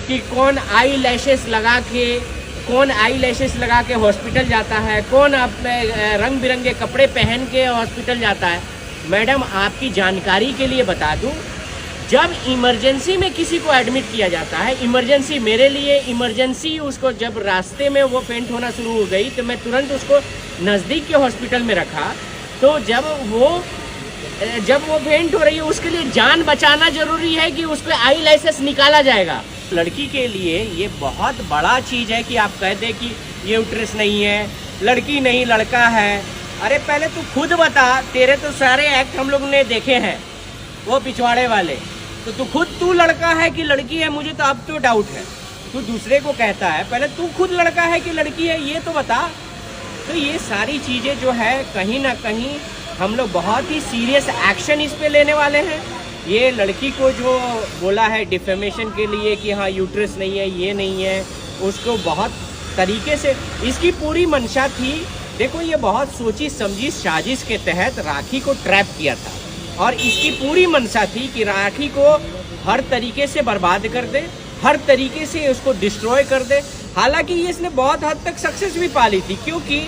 कि कौन eye lashes लगा के हॉस्पिटल जाता है, कौन अपने रंग बिरंगे कपड़े पहन के हॉस्पिटल जाता है। मैडम आपकी जानकारी के लिए बता दूं, जब इमरजेंसी में किसी को एडमिट किया जाता है, इमरजेंसी मेरे लिए इमरजेंसी, उसको जब रास्ते में वो फेंट होना शुरू हो गई तो मैं तुरंत उसको नज़दीक के हॉस्पिटल में रखा। तो जब वो फेंट हो रही है उसके लिए जान बचाना ज़रूरी है कि उसको आई लाइसेंस निकाला जाएगा। लड़की के लिए ये बहुत बड़ा चीज़ है कि आप कह दें कि ये यूट्रस नहीं है, लड़की नहीं लड़का है। अरे पहले तू खुद बता, तेरे तो सारे एक्ट हम लोग ने देखे हैं वो पिछवाड़े वाले, तो तू लड़का है कि लड़की है, मुझे तो अब तो डाउट है। तू दूसरे को कहता है, पहले तू खुद लड़का है कि लड़की है ये तो बता। तो ये सारी चीज़ें जो है कहीं ना कहीं हम लोग बहुत ही सीरियस एक्शन इस पे लेने वाले हैं। ये लड़की को जो बोला है डिफेमेशन के लिए कि हाँ यूट्रस नहीं है, ये नहीं है, उसको बहुत तरीके से इसकी पूरी मंशा थी। देखो ये बहुत सोची समझी साजिश के तहत राखी को ट्रैप किया था और इसकी पूरी मंशा थी कि राखी को हर तरीके से बर्बाद कर दे, हर तरीके से उसको डिस्ट्रॉय कर दे। हालांकि ये इसने बहुत हद तक सक्सेस भी पा ली थी, क्योंकि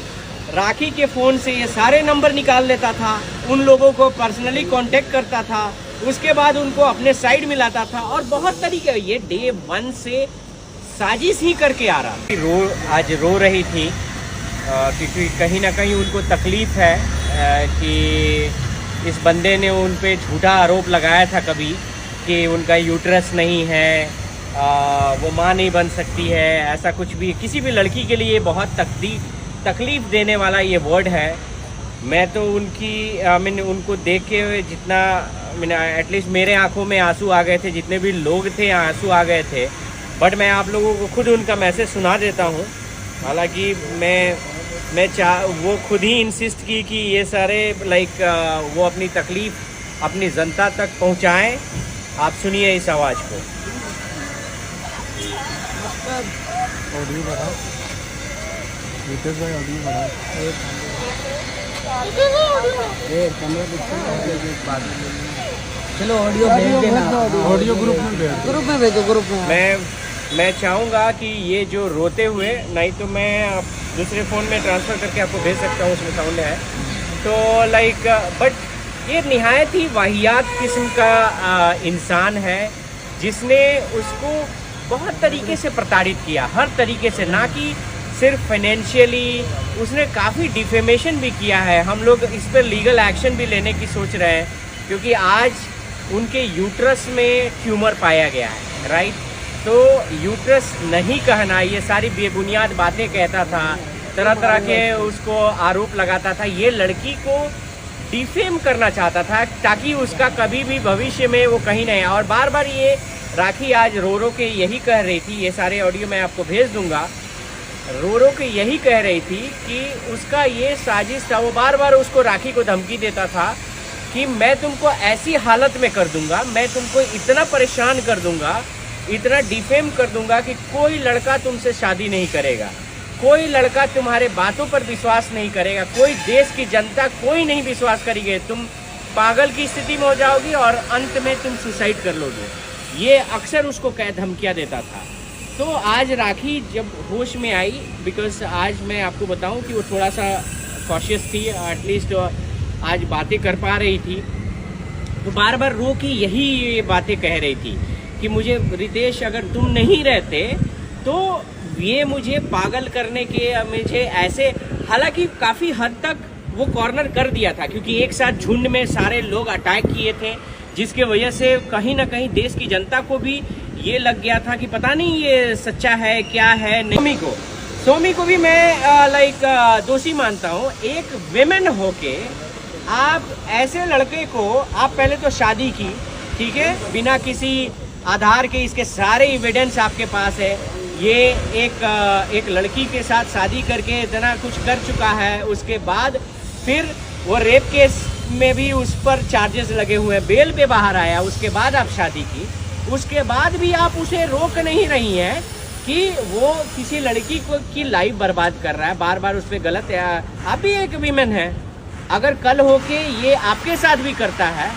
राखी के फ़ोन से ये सारे नंबर निकाल लेता था, उन लोगों को पर्सनली कांटेक्ट करता था, उसके बाद उनको अपने साइड मिलाता था और बहुत तरीके, ये डे 1 से साजिश ही करके आ रहा। आज रो रही थी क्योंकि कहीं ना कहीं उनको तकलीफ़ है कि इस बंदे ने उन पे झूठा आरोप लगाया था कभी कि उनका यूट्रस नहीं है, वो माँ नहीं बन सकती है, ऐसा कुछ भी। किसी भी लड़की के लिए बहुत तकलीफ़ देने वाला ये वर्ड है। मैं तो मैंने उनको देख के जितना एटलीस्ट मेरे आंखों में आंसू आ गए थे, जितने भी लोग थे आंसू आ गए थे। बट मैं आप लोगों को खुद उनका मैसेज सुना देता हूँ। हालांकि वो खुद ही इंसिस्ट की कि ये सारे वो अपनी तकलीफ़ अपनी जनता तक पहुँचाएँ। आप सुनिए इस आवाज़ को। ऑडियो बढ़ाओ, ऑडियो बढ़ाओ। चलो ऑडियो भेज देना, ऑडियो ग्रुप में भेजो, ग्रुप में। मैं चाहूँगा कि ये जो रोते हुए, नहीं तो मैं दूसरे फ़ोन में ट्रांसफ़र करके आपको भेज सकता हूँ, उसमें साउंड है तो बट ये निहायत ही वाहियात किस्म का इंसान है जिसने उसको बहुत तरीके से प्रताड़ित किया, हर तरीके से, ना कि सिर्फ फाइनेंशियली। उसने काफ़ी डिफेमेशन भी किया है। हम लोग इस पर लीगल एक्शन भी लेने की सोच रहे हैं, क्योंकि आज उनके यूट्रस में ट्यूमर पाया गया है, राइट। तो यूट्रस नहीं कहना, ये सारी बेबुनियाद बातें कहता था, तरह तरह के उसको आरोप लगाता था। ये लड़की को डिफेम करना चाहता था ताकि उसका कभी भी भविष्य में वो कहीं नहीं। और बार बार ये राखी आज रो रो के यही कह रही थी, ये सारे ऑडियो मैं आपको भेज दूंगा, रो रो के यही कह रही थी कि उसका ये साजिश था। वो बार बार उसको राखी को धमकी देता था कि मैं तुमको ऐसी हालत में कर दूंगा, मैं तुमको इतना परेशान कर दूंगा, इतना डिफेम कर दूंगा कि कोई लड़का तुमसे शादी नहीं करेगा, कोई लड़का तुम्हारे बातों पर विश्वास नहीं करेगा, कोई देश की जनता कोई नहीं विश्वास करेगी, तुम पागल की स्थिति में हो जाओगी और अंत में तुम सुसाइड कर लोगे। ये अक्सर उसको धमकियाँ देता था। तो आज राखी जब होश में आई, बिकॉज आज मैं आपको बताऊं कि वो थोड़ा सा कॉशियस थी, एटलीस्ट आज बातें कर पा रही थी, तो बार बार रो के यही बातें कह रही थी कि मुझे रितेश अगर तुम नहीं रहते तो ये मुझे पागल करने के, मुझे ऐसे, हालांकि काफ़ी हद तक वो कॉर्नर कर दिया था क्योंकि एक साथ झुंड में सारे लोग अटैक किए थे, जिसके वजह से कहीं ना कहीं देश की जनता को भी ये लग गया था कि पता नहीं ये सच्चा है क्या है। सोमी को भी मैं दोषी मानता हूँ। एक विमेन होके आप ऐसे लड़के को, आप पहले तो शादी की, ठीक है, बिना किसी आधार के, इसके सारे एविडेंस आपके पास है, ये एक लड़की के साथ शादी करके इतना कुछ कर चुका है, उसके बाद फिर वो रेप केस में भी उस पर चार्जेस लगे हुए हैं, बेल पे बाहर आया, उसके बाद आप शादी की, उसके बाद भी आप उसे रोक नहीं रही हैं कि वो किसी लड़की को की लाइफ बर्बाद कर रहा है, बार बार उस पर गलत है। आप भी एक वीमेन है, अगर कल होके ये आपके साथ भी करता है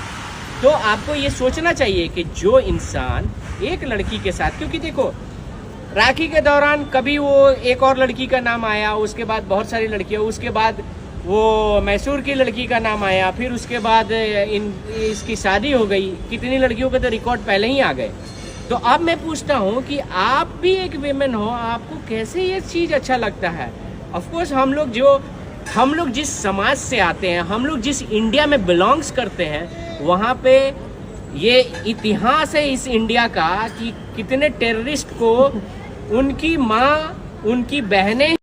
तो आपको ये सोचना चाहिए कि जो इंसान एक लड़की के साथ, क्योंकि देखो राखी के दौरान कभी वो एक और लड़की का नाम आया, उसके बाद बहुत सारी लड़कियां, उसके बाद वो मैसूर की लड़की का नाम आया, फिर उसके बाद इसकी शादी हो गई। कितनी लड़कियों के तो रिकॉर्ड पहले ही आ गए। तो अब मैं पूछता हूँ कि आप भी एक वीमेन हो, आपको कैसे ये चीज़ अच्छा लगता है? ऑफ कोर्स हम लोग जिस समाज से आते हैं, हम लोग जिस इंडिया में बिलोंग्स करते हैं, वहाँ पे ये इतिहास है इस इंडिया का कि कितने टेररिस्ट को उनकी माँ, उनकी बहनें